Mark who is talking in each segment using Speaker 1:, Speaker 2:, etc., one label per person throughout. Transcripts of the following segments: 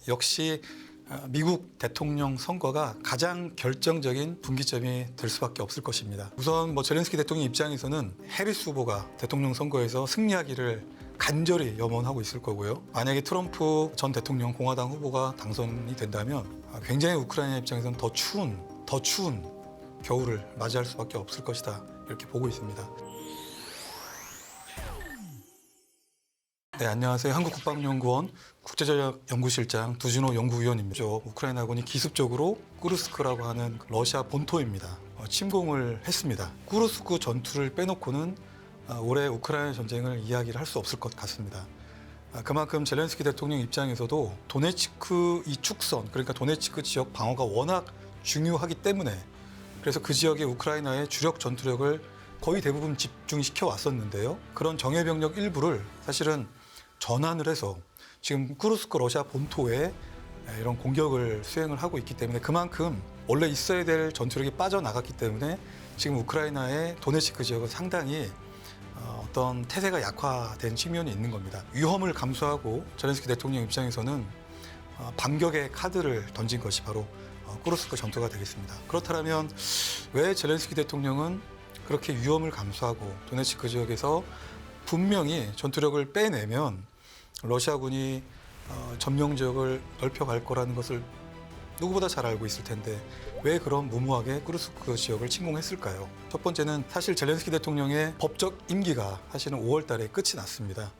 Speaker 1: 역시 미국 대통령 선거가 가장 결정적인 분기점이 될 수밖에 없을 것입니다. 우선 젤렌스키 대통령 입장에서는 해리스 후보가 대통령 선거에서 승리하기를 간절히 염원하고 있을 거고요. 만약에 트럼프 전 대통령 공화당 후보가 당선이 된다면 굉장히 우크라이나 입장에서는 더 추운 겨울을 맞이할 수밖에 없을 것이다, 이렇게 보고 있습니다. 네, 안녕하세요. 한국국방연구원 국제전략연구실장 두진호 연구위원입니다. 우크라이나군이 기습적으로 쿠르스크라고 하는 러시아 본토입니다. 침공을 했습니다. 쿠르스크 전투를 빼놓고는 올해 우크라이나 전쟁을 이야기를 할 수 없을 것 같습니다. 그만큼 젤렌스키 대통령 입장에서도 도네츠크 이 축선, 그러니까 도네츠크 지역 방어가 워낙 중요하기 때문에, 그래서 그 지역의 우크라이나의 주력 전투력을 거의 대부분 집중시켜 왔었는데요. 그런 정예병력 일부를 사실은 전환을 해서 지금 쿠르스크 러시아 본토에 이런 공격을 수행을 하고 있기 때문에, 그만큼 원래 있어야 될 전투력이 빠져나갔기 때문에 지금 우크라이나의 도네츠크 지역은 상당히 어떤 태세가 약화된 측면이 있는 겁니다. 위험을 감수하고 젤렌스키 대통령 입장에서는 반격의 카드를 던진 것이 바로 쿠르스크 전투가 되겠습니다. 그렇다면 왜 젤렌스키 대통령은 그렇게 위험을 감수하고 도네츠크 지역에서 분명히 전투력을 빼내면 러시아군이 점령 지역을 넓혀갈 거라는 것을 누구보다 잘 알고 있을 텐데 왜 그런 무모하게 쿠르스크 지역을 침공했을까요? 첫 번째는 사실 젤렌스키 대통령의 법적 임기가 사실은 5월 달에 끝이 났습니다.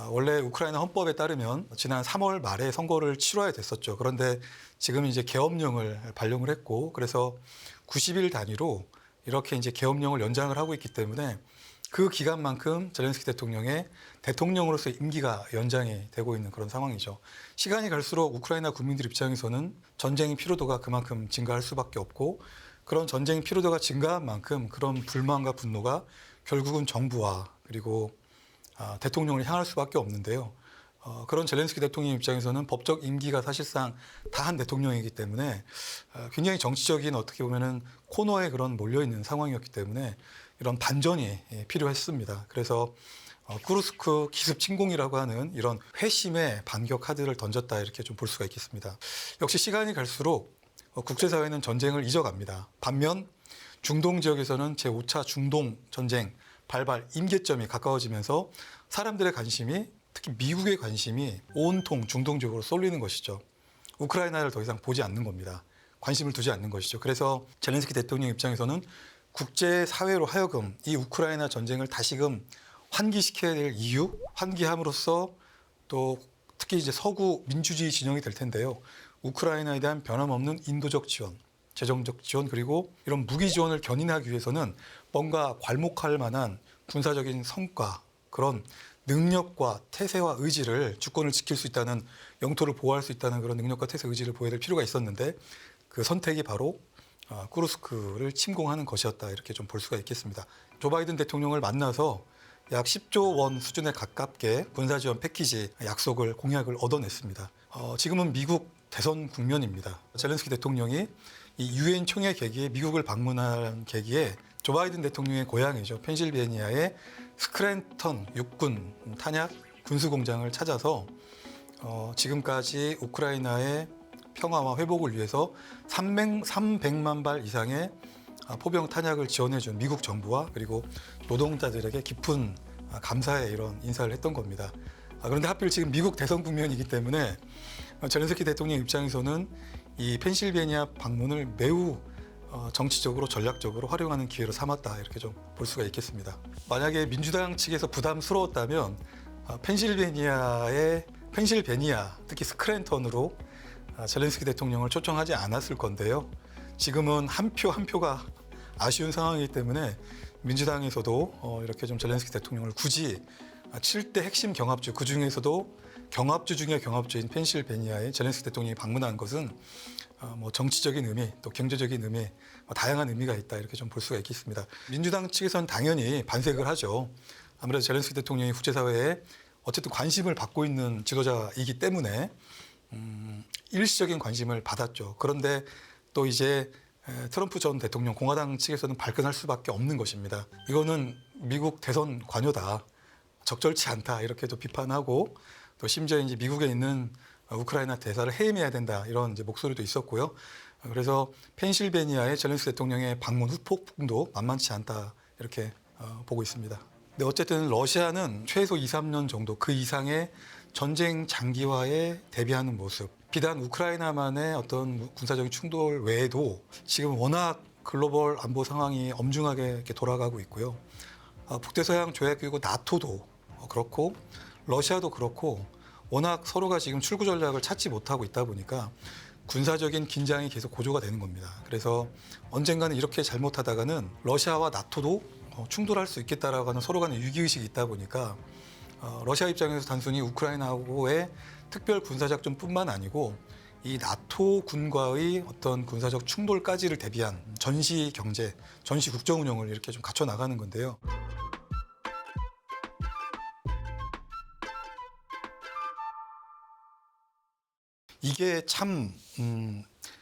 Speaker 1: 원래 우크라이나 헌법에 따르면 지난 3월 말에 선거를 치러야 됐었죠. 그런데 지금 이제 계엄령을 발령을 했고, 그래서 90일 단위로 이렇게 이제 계엄령을 연장을 하고 있기 때문에 그 기간만큼 젤렌스키 대통령의 대통령으로서의 임기가 연장이 되고 있는 그런 상황이죠. 시간이 갈수록 우크라이나 국민들 입장에서는 전쟁의 피로도가 그만큼 증가할 수밖에 없고, 그런 전쟁의 피로도가 증가한 만큼 그런 불만과 분노가 결국은 정부와 그리고 대통령을 향할 수밖에 없는데요. 그런 젤렌스키 대통령 입장에서는 법적 임기가 사실상 다한 대통령이기 때문에 굉장히 정치적인, 어떻게 보면은 코너에 그런 몰려있는 상황이었기 때문에 이런 반전이 필요했습니다. 그래서 쿠르스크 기습 침공이라고 하는 이런 회심의 반격 카드를 던졌다, 이렇게 좀 볼 수가 있겠습니다. 역시 시간이 갈수록 국제사회는 전쟁을 잊어갑니다. 반면 중동 지역에서는 제5차 중동 전쟁 발발 임계점이 가까워지면서 사람들의 관심이, 특히 미국의 관심이 온통 중동 지역으로 쏠리는 것이죠. 우크라이나를 더 이상 보지 않는 겁니다. 관심을 두지 않는 것이죠. 그래서 젤렌스키 대통령 입장에서는 국제사회로 하여금 이 우크라이나 전쟁을 다시금 환기시켜야 될 이유, 환기함으로써 또 특히 이제 서구 민주주의 진영이 될 텐데요. 우크라이나에 대한 변함없는 인도적 지원, 재정적 지원, 그리고 이런 무기 지원을 견인하기 위해서는 뭔가 괄목할 만한 군사적인 성과, 그런 능력과 태세와 의지를, 주권을 지킬 수 있다는, 영토를 보호할 수 있다는 그런 능력과 태세, 의지를 보여야 될 필요가 있었는데 그 선택이 바로 쿠르스크를 침공하는 것이었다, 이렇게 좀 볼 수가 있겠습니다. 조 바이든 대통령을 만나서 약 10조 원 수준에 가깝게 군사지원 패키지 약속을, 공약을 얻어냈습니다. 지금은 미국 대선 국면입니다. 젤렌스키 대통령이 이 유엔 총회 계기에 미국을 방문한 계기에 조 바이든 대통령의 고향이죠. 펜실베니아의 스크랜턴 육군 탄약 군수공장을 찾아서 지금까지 우크라이나의 평화와 회복을 위해서 300만 발 이상의 포병 탄약을 지원해준 미국 정부와 그리고 노동자들에게 깊은 감사의 이런 인사를 했던 겁니다. 그런데 하필 지금 미국 대선 국면이기 때문에 젤렌스키 대통령 입장에서는 이 펜실베니아 방문을 매우 정치적으로, 전략적으로 활용하는 기회로 삼았다, 이렇게 좀 볼 수가 있겠습니다. 만약에 민주당 측에서 부담스러웠다면 펜실베니아, 특히 스크랜턴으로 젤렌스키 대통령을 초청하지 않았을 건데요. 지금은 한 표 한 표가 아쉬운 상황이기 때문에 민주당에서도 이렇게 좀 젤렌스키 대통령을 굳이 7대 핵심 경합주, 그 중에서도 경합주 중에 경합주인 펜실베니아에 젤렌스키 대통령이 방문한 것은 정치적인 의미, 또 경제적인 의미, 다양한 의미가 있다, 이렇게 좀 볼 수가 있겠습니다. 민주당 측에서는 당연히 반색을 하죠. 아무래도 젤렌스키 대통령이 국제사회에 어쨌든 관심을 받고 있는 지도자이기 때문에 일시적인 관심을 받았죠. 그런데 또 이제 트럼프 전 대통령 공화당 측에서는 발끈할 수밖에 없는 것입니다. 이거는 미국 대선 관여다, 적절치 않다, 이렇게도 비판하고, 또 심지어 이제 미국에 있는 우크라이나 대사를 해임해야 된다 이런 이제 목소리도 있었고요. 그래서 펜실베니아의 젤렌스키 대통령의 방문 후폭풍도 만만치 않다 이렇게 보고 있습니다. 근데 어쨌든 러시아는 최소 2, 3년 정도 그 이상의 전쟁 장기화에 대비하는 모습, 비단 우크라이나만의 어떤 군사적인 충돌 외에도 지금 워낙 글로벌 안보 상황이 엄중하게 이렇게 돌아가고 있고요. 북대서양 조약기구 나토도 그렇고 러시아도 그렇고 워낙 서로가 지금 출구 전략을 찾지 못하고 있다 보니까 군사적인 긴장이 계속 고조가 되는 겁니다. 그래서 언젠가는 이렇게 잘못하다가는 러시아와 나토도 충돌할 수 있겠다라고 하는 서로 간의 위기의식이 있다 보니까 러시아 입장에서 단순히 우크라이나하고의 특별 군사작전뿐만 아니고 이 나토 군과의 어떤 군사적 충돌까지를 대비한 전시 경제, 전시 국정 운영을 이렇게 좀 갖춰 나가는 건데요. 이게 참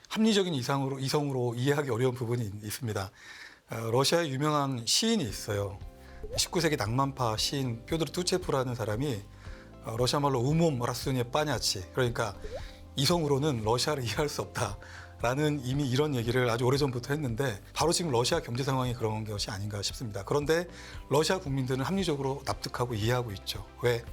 Speaker 1: 합리적인 이성으로 이해하기 어려운 부분이 있습니다. 러시아의 유명한 시인이 있어요. 19세기 낭만파 시인 뾰드르 투체프라는 사람이 러시아 말로 우몸 라스니에 빠냐치, 그러니까 이성으로는 러시아를 이해할 수 없다라는 이미 이런 얘기를 아주 오래전부터 했는데 바로 지금 러시아 경제 상황이 그런 것이 아닌가 싶습니다. 그런데 러시아 국민들은 합리적으로 납득하고 이해하고 있죠. 왜?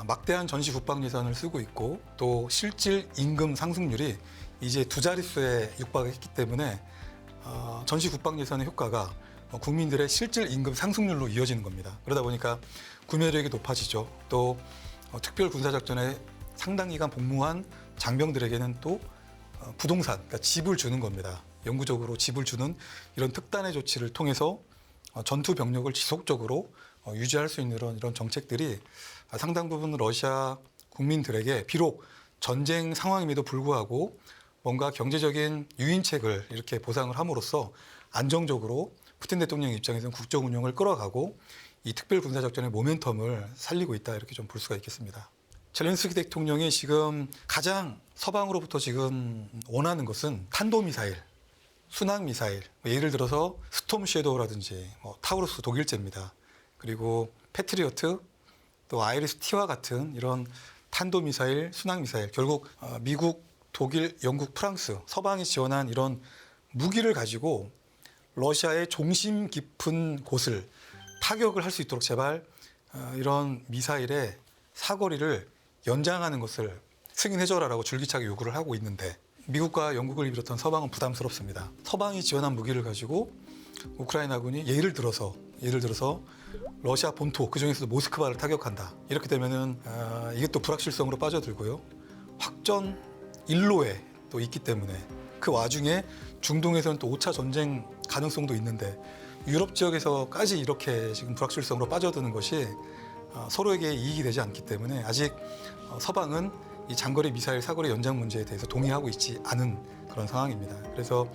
Speaker 1: 막대한 전시 국방 예산을 쓰고 있고 또 실질 임금 상승률이 이제 2자릿수에 육박했기 때문에 전시 국방 예산의 효과가 국민들의 실질 임금 상승률로 이어지는 겁니다. 그러다 보니까 구매력이 높아지죠. 또 특별 군사작전에 상당 기간 복무한 장병들에게는 또 부동산, 그러니까 집을 주는 겁니다. 영구적으로 집을 주는 이런 특단의 조치를 통해서 전투 병력을 지속적으로 유지할 수 있는 이런 정책들이 상당 부분 러시아 국민들에게 비록 전쟁 상황임에도 불구하고 뭔가 경제적인 유인책을 이렇게 보상을 함으로써 안정적으로 푸틴 대통령 입장에서는 국정 운영을 끌어가고 이 특별 군사작전의 모멘텀을 살리고 있다 이렇게 좀 볼 수가 있겠습니다. 젤렌스키 대통령이 지금 가장 서방으로부터 지금 원하는 것은 탄도미사일, 순항미사일, 예를 들어서 스톰 섀도우라든지 타우루스 독일제입니다. 그리고 패트리어트, 또 아이리스-T와 같은 이런 탄도미사일, 순항미사일, 결국 미국, 독일, 영국, 프랑스, 서방이 지원한 이런 무기를 가지고 러시아의 중심 깊은 곳을 타격을 할 수 있도록 제발 이런 미사일의 사거리를 연장하는 것을 승인해줘라라고 줄기차게 요구를 하고 있는데 미국과 영국을 비롯한 서방은 부담스럽습니다. 서방이 지원한 무기를 가지고 우크라이나군이 예를 들어서 러시아 본토 그중에서도 모스크바를 타격한다. 이렇게 되면은 이게 또 불확실성으로 빠져들고요. 확전 일로에 또 있기 때문에 그 와중에 중동에서는 또 5차 전쟁 가능성도 있는데 유럽 지역에서까지 이렇게 지금 불확실성으로 빠져드는 것이 서로에게 이익이 되지 않기 때문에 아직 서방은 이 장거리 미사일 사거리 연장 문제에 대해서 동의하고 있지 않은 그런 상황입니다. 그래서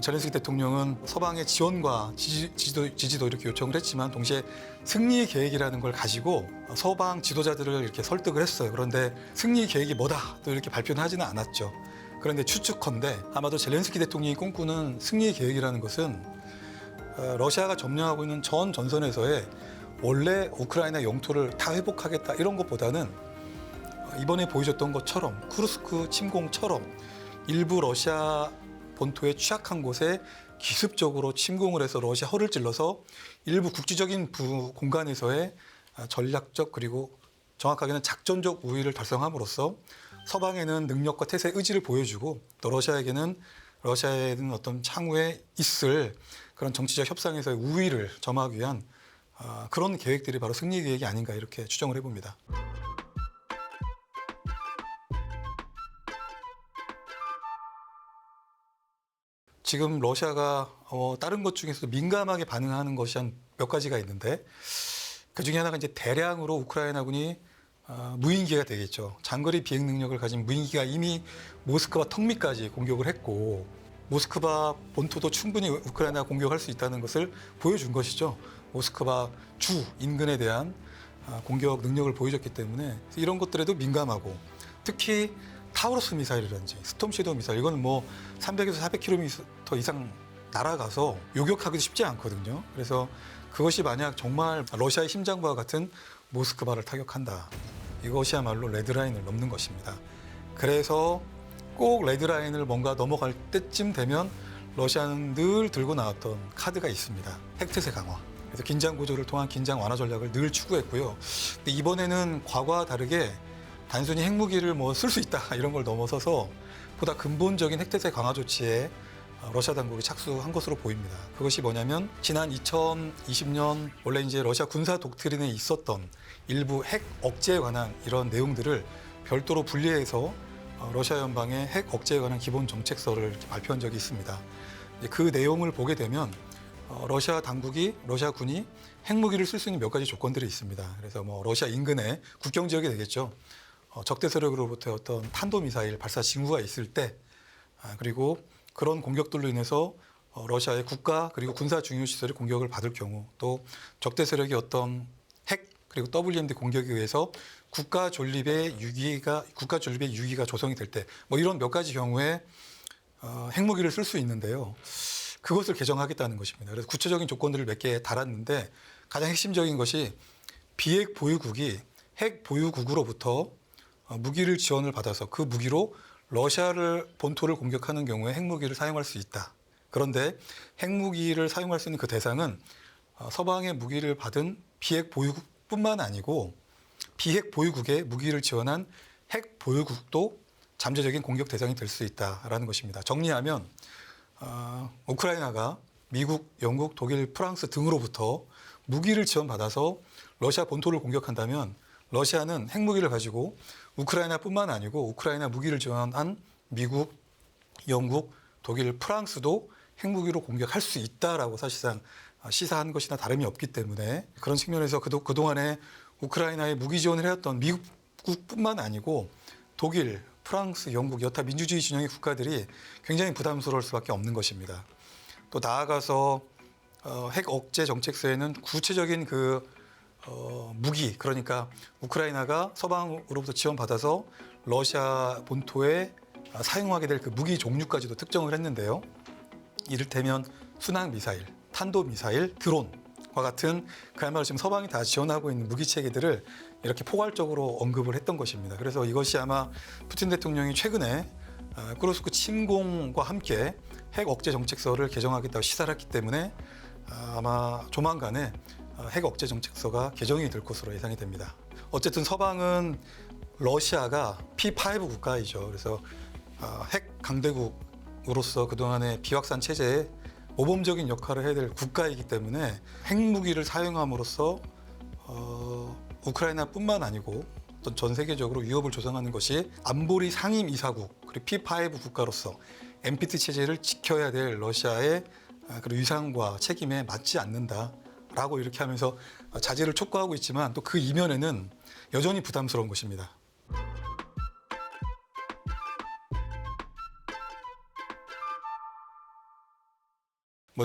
Speaker 1: 젤렌스키 대통령은 서방의 지원과 지지도 이렇게 요청을 했지만 동시에 승리 계획이라는 걸 가지고 서방 지도자들을 이렇게 설득을 했어요. 그런데 승리 계획이 뭐다 또 이렇게 발표는 하지는 않았죠. 그런데 추측컨대 아마도 젤렌스키 대통령이 꿈꾸는 승리 계획이라는 것은 러시아가 점령하고 있는 전 전선에서의 원래 우크라이나 영토를 다 회복하겠다 이런 것보다는 이번에 보여줬던 것처럼 쿠르스크 침공처럼 일부 러시아 본토에 취약한 곳에 기습적으로 침공을 해서 러시아 허를 찔러서 일부 국지적인 공간에서의 전략적 그리고 정확하게는 작전적 우위를 달성함으로써 서방에는 능력과 태세의 의지를 보여주고 또 러시아에는 어떤 향후에 있을 그런 정치적 협상에서의 우위를 점하기 위한 그런 계획들이 바로 승리 계획이 아닌가 이렇게 추정을 해봅니다. 지금 러시아가 다른 것 중에서도 민감하게 반응하는 것이 한 몇 가지가 있는데 그 중에 하나가 이제 대량으로 우크라이나군이 무인기가 되겠죠. 장거리 비행 능력을 가진 무인기가 이미 모스크바 턱 밑까지 공격을 했고 모스크바 본토도 충분히 우크라이나가 공격할 수 있다는 것을 보여준 것이죠. 모스크바 주 인근에 대한 공격 능력을 보여줬기 때문에 이런 것들에도 민감하고 특히 타우루스 미사일이라든지 스톰 섀도우 미사일 이거는 뭐 300에서 400km 이상 날아가서 요격하기도 쉽지 않거든요. 그래서 그것이 만약 정말 러시아의 심장부와 같은 모스크바를 타격한다. 이것이야말로 레드라인을 넘는 것입니다. 그래서 꼭 레드라인을 뭔가 넘어갈 때쯤 되면 러시아는 늘 들고 나왔던 카드가 있습니다. 핵태세 강화. 그래서 긴장 고조를 통한 긴장 완화 전략을 늘 추구했고요. 근데 이번에는 과거와 다르게 단순히 핵무기를 쓸 수 있다 이런 걸 넘어서서 보다 근본적인 핵태세 강화 조치에 러시아 당국이 착수한 것으로 보입니다. 그것이 뭐냐면 지난 2020년 원래 이제 러시아 군사 독트린에 있었던 일부 핵 억제에 관한 이런 내용들을 별도로 분리해서 러시아 연방의 핵 억제에 관한 기본 정책서를 발표한 적이 있습니다. 그 내용을 보게 되면 러시아 당국이 러시아 군이 핵무기를 쓸 수 있는 몇 가지 조건들이 있습니다. 그래서 러시아 인근의 국경 지역이 되겠죠. 적대 세력으로부터 어떤 탄도미사일 발사 징후가 있을 때 그리고 그런 공격들로 인해서 러시아의 국가 그리고 군사 중요 시설이 공격을 받을 경우 또 적대 세력이 어떤 핵 그리고 WMD 공격에 의해서 국가 존립의 유기가 조성이 될 때 이런 몇 가지 경우에 핵무기를 쓸 수 있는데요. 그것을 개정하겠다는 것입니다. 그래서 구체적인 조건들을 몇 개 달았는데 가장 핵심적인 것이 비핵 보유국이 핵 보유국으로부터 무기를 지원을 받아서 그 무기로 러시아를 본토를 공격하는 경우에 핵무기를 사용할 수 있다. 그런데 핵무기를 사용할 수 있는 그 대상은 서방의 무기를 받은 비핵 보유국뿐만 아니고 비핵 보유국에 무기를 지원한 핵 보유국도 잠재적인 공격 대상이 될 수 있다라는 것입니다. 정리하면 우크라이나가 미국, 영국, 독일, 프랑스 등으로부터 무기를 지원받아서 러시아 본토를 공격한다면 러시아는 핵무기를 가지고 우크라이나뿐만 아니고 우크라이나 무기를 지원한 미국, 영국, 독일, 프랑스도 핵무기로 공격할 수 있다라고 사실상 시사한 것이나 다름이 없기 때문에 그런 측면에서 그동안에 우크라이나에 무기 지원을 해왔던 미국뿐만 아니고 독일, 프랑스, 영국, 여타 민주주의 진영의 국가들이 굉장히 부담스러울 수밖에 없는 것입니다. 또 나아가서 핵 억제 정책서에는 구체적인 무기, 그러니까 우크라이나가 서방으로부터 지원받아서 러시아 본토에 사용하게 될 그 무기 종류까지도 특정을 했는데요. 이를테면 순항미사일, 탄도미사일, 드론과 같은 그야말로 지금 서방이 다 지원하고 있는 무기 체계들을 이렇게 포괄적으로 언급을 했던 것입니다. 그래서 이것이 아마 푸틴 대통령이 최근에 쿠르스크 침공과 함께 핵 억제 정책서를 개정하겠다고 시사를 했기 때문에 아마 조만간에 핵 억제 정책서가 개정이 될 것으로 예상이 됩니다. 어쨌든 서방은 러시아가 P5 국가이죠. 그래서 핵 강대국으로서 그동안의 비확산 체제에 모범적인 역할을 해야 될 국가이기 때문에 핵무기를 사용함으로써 우크라이나뿐만 아니고 어떤 전 세계적으로 위협을 조성하는 것이 안보리 상임 이사국 그리고 P5 국가로서 NPT 체제를 지켜야 될 러시아의 그런 위상과 책임에 맞지 않는다라고 이렇게 하면서 자제를 촉구하고 있지만 또 그 이면에는 여전히 부담스러운 것입니다.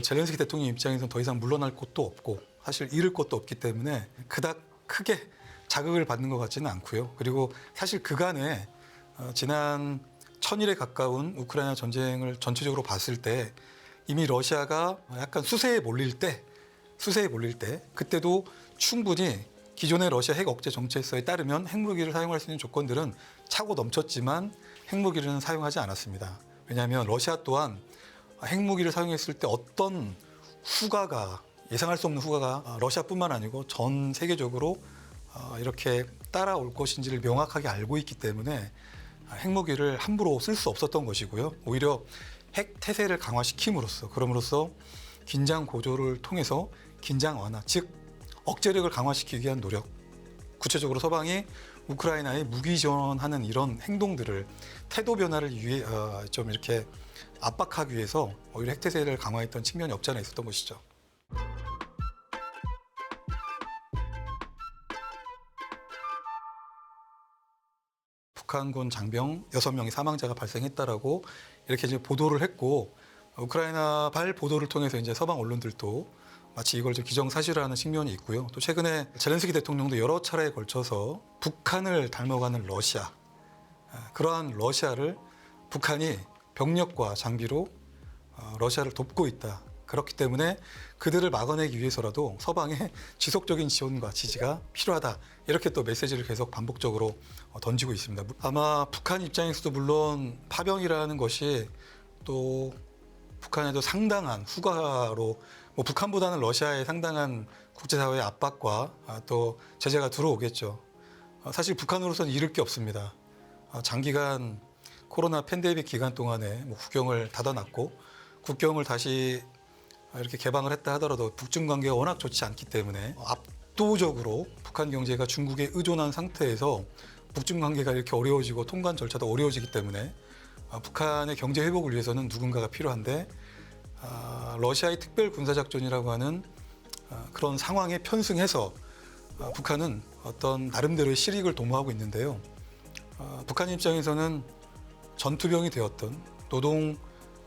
Speaker 1: 젤렌스키 대통령 입장에서는 더 이상 물러날 곳도 없고 사실 잃을 것도 없기 때문에 그닥 크게 자극을 받는 것 같지는 않고요. 그리고 사실 그간에 지난 1000일에 가까운 우크라이나 전쟁을 전체적으로 봤을 때 이미 러시아가 약간 수세에 몰릴 때 그때도 충분히 기존의 러시아 핵 억제 정책서에 따르면 핵무기를 사용할 수 있는 조건들은 차고 넘쳤지만 핵무기를 사용하지 않았습니다. 왜냐하면 러시아 또한 핵무기를 사용했을 때 어떤 후가가 예상할 수 없는 후가가 러시아뿐만 아니고 전 세계적으로 이렇게 따라올 것인지를 명확하게 알고 있기 때문에 핵무기를 함부로 쓸 수 없었던 것이고요. 오히려 핵 태세를 강화시킴으로써 그럼으로써 긴장 고조를 통해서 긴장 완화, 즉 억제력을 강화시키기 위한 노력, 구체적으로 서방이 우크라이나에 무기 지원하는 이런 행동들을 태도 변화를 위해 좀 이렇게 압박하기 위해서 오히려 핵태세를 강화했던 측면이 없지 않아 있었던 것이죠. 북한군 장병 6명의 사망자가 발생했다라고 이렇게 이제 보도를 했고 우크라이나발 보도를 통해서 이제 서방 언론들도 마치 이걸 좀 기정사실화하는 측면이 있고요. 또 최근에 젤렌스키 대통령도 여러 차례에 걸쳐서 북한을 닮아가는 러시아, 그러한 러시아를 북한이 병력과 장비로 러시아를 돕고 있다. 그렇기 때문에 그들을 막아내기 위해서라도 서방의 지속적인 지원과 지지가 필요하다. 이렇게 또 메시지를 계속 반복적으로 던지고 있습니다. 아마 북한 입장에서도 물론 파병이라는 것이 또 북한에도 상당한 후과로 북한보다는 러시아에 상당한 국제사회의 압박과 또 제재가 들어오겠죠. 사실 북한으로서는 잃을 게 없습니다. 장기간 코로나 팬데믹 기간 동안에 국경을 닫아놨고 국경을 다시 이렇게 개방을 했다 하더라도 북중 관계가 워낙 좋지 않기 때문에 압도적으로 북한 경제가 중국에 의존한 상태에서 북중 관계가 이렇게 어려워지고 통관 절차도 어려워지기 때문에 북한의 경제 회복을 위해서는 누군가가 필요한데 러시아의 특별 군사작전이라고 하는 그런 상황에 편승해서 북한은 어떤 나름대로의 실익을 도모하고 있는데요. 북한 입장에서는 전투병이 되었던 노동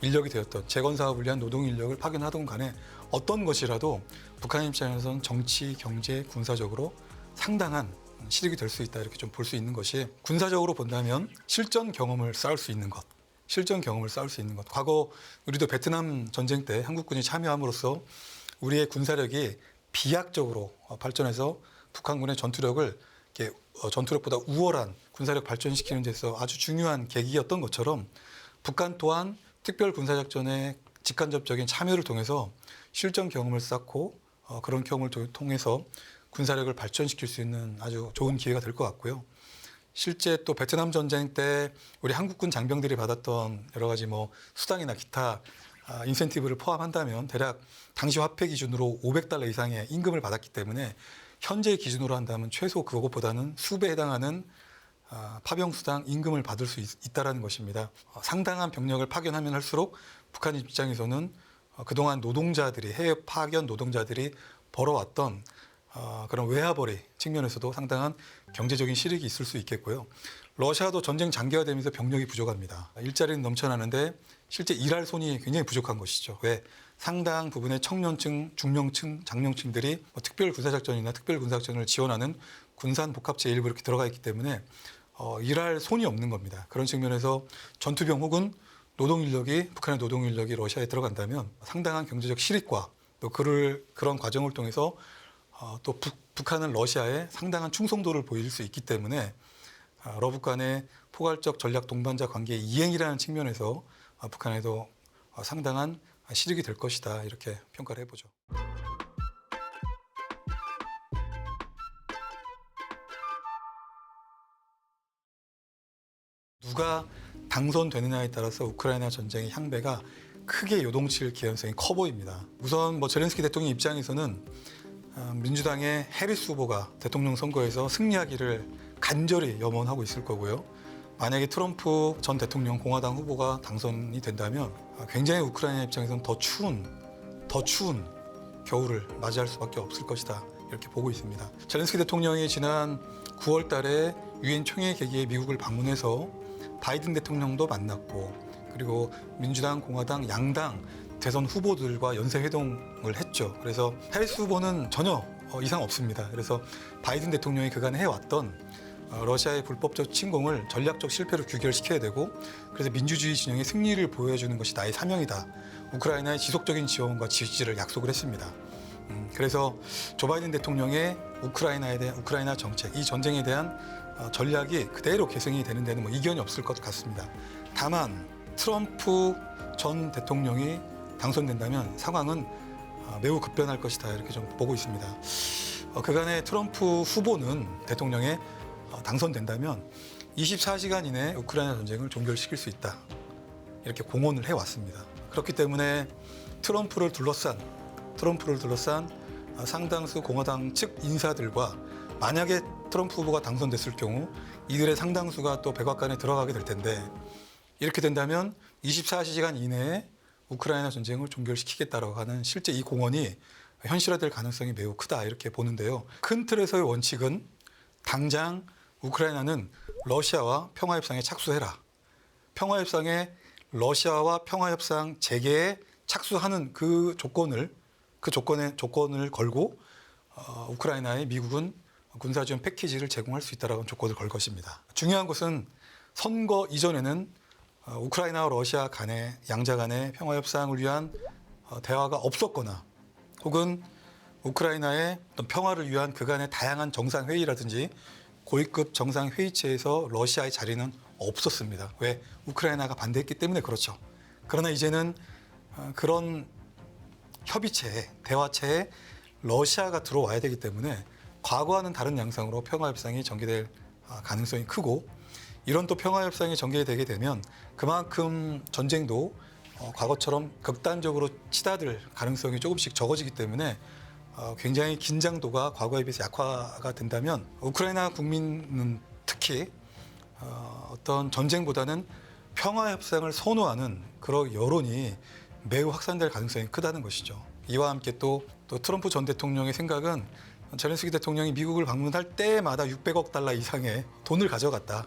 Speaker 1: 인력이 되었던 재건 사업을 위한 노동 인력을 파견하던 간에 어떤 것이라도 북한 입장에서는 정치, 경제, 군사적으로 상당한 실익이 될 수 있다 이렇게 좀 볼 수 있는 것이 군사적으로 본다면 실전 경험을 쌓을 수 있는 것. 실전 경험을 쌓을 수 있는 것. 과거 우리도 베트남 전쟁 때 한국군이 참여함으로써 우리의 군사력이 비약적으로 발전해서 북한군의 전투력을 이렇게 전투력보다 우월한 군사력 발전시키는 데서 아주 중요한 계기였던 것처럼 북한 또한 특별 군사작전의 직간접적인 참여를 통해서 실전 경험을 쌓고 그런 경험을 통해서 군사력을 발전시킬 수 있는 아주 좋은 기회가 될 것 같고요. 실제 또 베트남 전쟁 때 우리 한국군 장병들이 받았던 여러 가지 수당이나 기타 인센티브를 포함한다면 대략 당시 화폐 기준으로 $500 이상의 임금을 받았기 때문에 현재 기준으로 한다면 최소 그것보다는 수배에 해당하는 파병수당 임금을 받을 수 있다는 것입니다. 상당한 병력을 파견하면 할수록 북한 입장에서는 그동안 노동자들이 해외 파견 노동자들이 벌어왔던 그런 외화벌이 측면에서도 상당한 경제적인 실익이 있을 수 있겠고요. 러시아도 전쟁 장기화되면서 병력이 부족합니다. 일자리는 넘쳐나는데 실제 일할 손이 굉장히 부족한 것이죠. 왜? 상당 부분의 청년층, 중령층, 장년층들이 특별 군사작전이나 특별 군사작전을 지원하는 군산 복합체 일부 이렇게 들어가 있기 때문에 일할 손이 없는 겁니다. 그런 측면에서 전투병 혹은 노동인력이 북한의 노동인력이 러시아에 들어간다면 상당한 경제적 실익과 또 그런 과정을 통해서 또 북한은 러시아에 상당한 충성도를 보일 수 있기 때문에 러북 간의 포괄적 전략 동반자 관계 이행이라는 측면에서 북한에도 상당한 실익이 될 것이다 이렇게 평가를 해보죠. 누가 당선되느냐에 따라서 우크라이나 전쟁의 향배가 크게 요동칠 개연성이 커 보입니다. 우선 젤렌스키 대통령 입장에서는 민주당의 해리스 후보가 대통령 선거에서 승리하기를 간절히 염원하고 있을 거고요. 만약에 트럼프 전 대통령 공화당 후보가 당선이 된다면 굉장히 우크라이나 입장에서는 더 추운 겨울을 맞이할 수밖에 없을 것이다 이렇게 보고 있습니다. 젤렌스키 대통령이 지난 9월 달에 유엔 총회 계기에 미국을 방문해서 바이든 대통령도 만났고 그리고 민주당, 공화당, 양당 대선 후보들과 연쇄회동을 했죠. 그래서 해리스 후보는 전혀 이상 없습니다. 그래서 바이든 대통령이 그간 해왔던 러시아의 불법적 침공을 전략적 실패로 규결시켜야 되고 그래서 민주주의 진영의 승리를 보여주는 것이 나의 사명이다. 우크라이나의 지속적인 지원과 지지를 약속을 했습니다. 그래서 조 바이든 대통령의 우크라이나에 대한 우크라이나 정책, 이 전쟁에 대한 전략이 그대로 계승이 되는 데는 이견이 없을 것 같습니다. 다만 트럼프 전 대통령이 당선된다면 상황은 매우 급변할 것이다 이렇게 좀 보고 있습니다. 그간의 트럼프 후보는 대통령에 당선된다면 24시간 이내에 우크라이나 전쟁을 종결시킬 수 있다 이렇게 공언을 해왔습니다. 그렇기 때문에 트럼프를 둘러싼 상당수 공화당 측 인사들과 만약에 트럼프 후보가 당선됐을 경우 이들의 상당수가 또 백악관에 들어가게 될 텐데 이렇게 된다면 24시간 이내에 우크라이나 전쟁을 종결시키겠다라고 하는 실제 이 공언이 현실화될 가능성이 매우 크다 이렇게 보는데요. 큰 틀에서의 원칙은 당장 우크라이나는 러시아와 평화협상에 착수해라. 러시아와 평화협상 재개에 착수하는 그 조건을 걸고 우크라이나에 미국은 군사지원 패키지를 제공할 수 있다라는 조건을 걸 것입니다. 중요한 것은 선거 이전에는 우크라이나와 러시아 간의 양자 간의 평화협상을 위한 대화가 없었거나 혹은 우크라이나의 어떤 평화를 위한 그간의 다양한 정상회의라든지 고위급 정상회의체에서 러시아의 자리는 없었습니다. 왜? 우크라이나가 반대했기 때문에 그렇죠. 그러나 이제는 그런 협의체에, 대화체에 러시아가 들어와야 되기 때문에 과거와는 다른 양상으로 평화협상이 전개될 가능성이 크고, 이런 또 평화협상이 전개되게 되면 그만큼 전쟁도 과거처럼 극단적으로 치닫을 가능성이 조금씩 적어지기 때문에 굉장히 긴장도가 과거에 비해서 약화가 된다면 우크라이나 국민은 특히 어떤 전쟁보다는 평화협상을 선호하는 그런 여론이 매우 확산될 가능성이 크다는 것이죠. 이와 함께 또 트럼프 전 대통령의 생각은 젤렌스키 대통령이 미국을 방문할 때마다 600억 달러 이상의 돈을 가져갔다.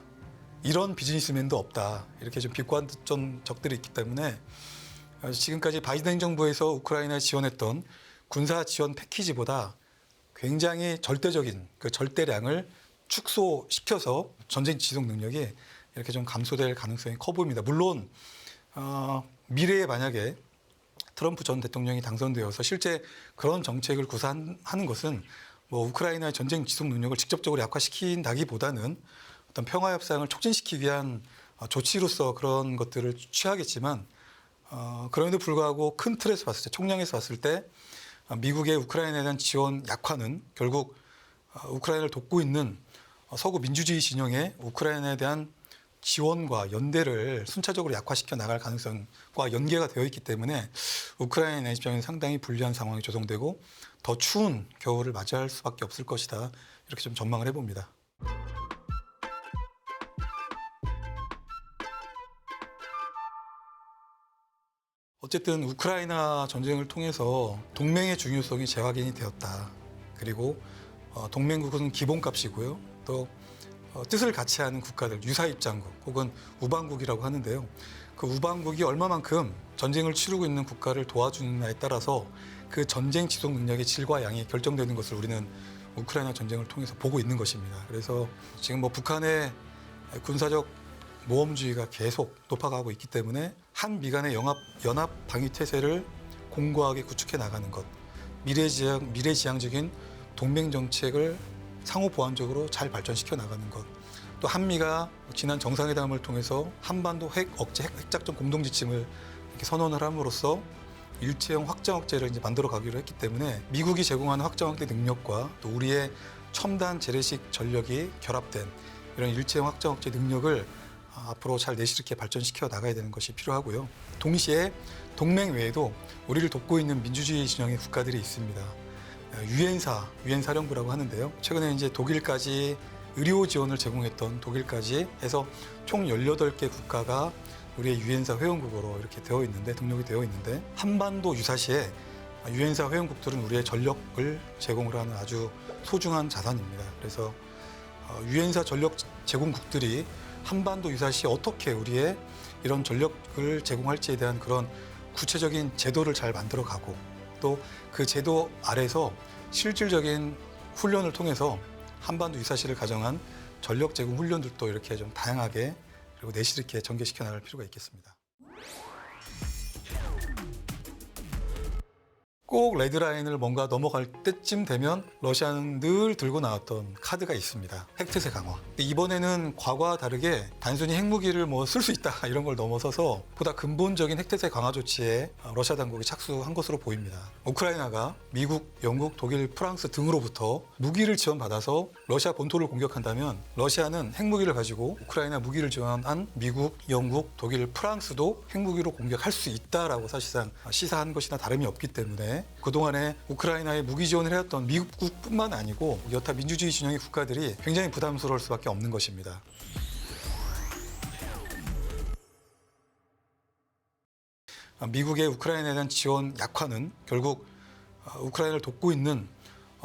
Speaker 1: 이런 비즈니스맨도 없다. 이렇게 좀 비관적 적들이 있기 때문에 지금까지 바이든 정부에서 우크라이나에 지원했던 군사 지원 패키지보다 굉장히 절대적인 그 절대량을 축소시켜서 전쟁 지속 능력이 이렇게 좀 감소될 가능성이 커 보입니다. 물론 미래에 만약에 트럼프 전 대통령이 당선되어서 실제 그런 정책을 구사하는 것은 뭐 우크라이나의 전쟁 지속 능력을 직접적으로 약화시킨다기보다는 어떤 평화 협상을 촉진시키기 위한 조치로서 그런 것들을 취하겠지만, 그럼에도 불구하고 큰 틀에서 봤을 때, 총량에서 봤을 때 미국의 우크라이나에 대한 지원 약화는 결국 우크라이나를 돕고 있는 서구 민주주의 진영의 우크라이나에 대한 지원과 연대를 순차적으로 약화시켜 나갈 가능성과 연계가 되어 있기 때문에 우크라이나 입장에서 상당히 불리한 상황이 조성되고 더 추운 겨울을 맞이할 수밖에 없을 것이다. 이렇게 좀 전망을 해봅니다. 어쨌든 우크라이나 전쟁을 통해서 동맹의 중요성이 재확인이 되었다. 그리고 동맹국은 기본값이고요. 또 뜻을 같이 하는 국가들, 유사입장국 혹은 우방국이라고 하는데요. 그 우방국이 얼마만큼 전쟁을 치르고 있는 국가를 도와주느냐에 따라서 그 전쟁 지속 능력의 질과 양이 결정되는 것을 우리는 우크라이나 전쟁을 통해서 보고 있는 것입니다. 그래서 지금 뭐 북한의 군사적 모험주의가 계속 높아가고 있기 때문에 한미 간의 연합 방위태세를 공고하게 구축해 나가는 것, 미래지향적인 동맹 정책을 상호 보완적으로 잘 발전시켜 나가는 것, 또 한미가 지난 정상회담을 통해서 한반도 핵작전 공동지침을 이렇게 선언을 함으로써 일체형 확장 억제를 이제 만들어 가기로 했기 때문에 미국이 제공하는 확장 억제 능력과 또 우리의 첨단 재래식 전력이 결합된 이런 일체형 확장 억제 능력을 앞으로 잘 내실있게 발전시켜 나가야 되는 것이 필요하고요. 동시에 동맹 외에도 우리를 돕고 있는 민주주의 진영의 국가들이 있습니다. 유엔사령부라고 하는데요. 최근에 이제 독일까지 의료 지원을 제공했던 독일까지 해서 총 18개 국가가 우리의 유엔사 회원국으로 이렇게 등록이 되어 있는데, 한반도 유사시에 유엔사 회원국들은 우리의 전력을 제공을 하는 아주 소중한 자산입니다. 그래서 유엔사 전력 제공국들이 한반도 유사시에 어떻게 우리의 이런 전력을 제공할지에 대한 그런 구체적인 제도를 잘 만들어가고 또 그 제도 아래서 실질적인 훈련을 통해서 한반도 유사시를 가정한 전력 제공 훈련들도 이렇게 좀 다양하게 그리고 내실 있게 전개시켜 나갈 필요가 있겠습니다. 꼭 레드라인을 뭔가 넘어갈 때쯤 되면 러시아는 늘 들고 나왔던 카드가 있습니다. 핵태세 강화. 이번에는 과거와 다르게 단순히 핵무기를 뭐 쓸 수 있다 이런 걸 넘어서서 보다 근본적인 핵태세 강화 조치에 러시아 당국이 착수한 것으로 보입니다. 우크라이나가 미국, 영국, 독일, 프랑스 등으로부터 무기를 지원받아서 러시아 본토를 공격한다면 러시아는 핵무기를 가지고 우크라이나 무기를 지원한 미국, 영국, 독일, 프랑스도 핵무기로 공격할 수 있다라고 사실상 시사한 것이나 다름이 없기 때문에 그동안에 우크라이나에 무기 지원을 해왔던 미국뿐만 아니고 여타 민주주의 진영의 국가들이 굉장히 부담스러울 수밖에 없는 것입니다. 미국의 우크라이나에 대한 지원 약화는 결국 우크라이나를 돕고 있는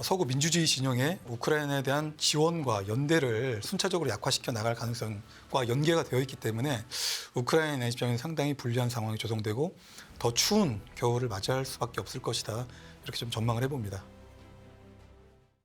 Speaker 1: 서구 민주주의 진영의 우크라이나에 대한 지원과 연대를 순차적으로 약화시켜 나갈 가능성과 연계가 되어 있기 때문에 우크라이나 입장에서 상당히 불리한 상황이 조성되고 더 추운 겨울을 맞이할 수밖에 없을 것이다. 이렇게 좀 전망을 해봅니다.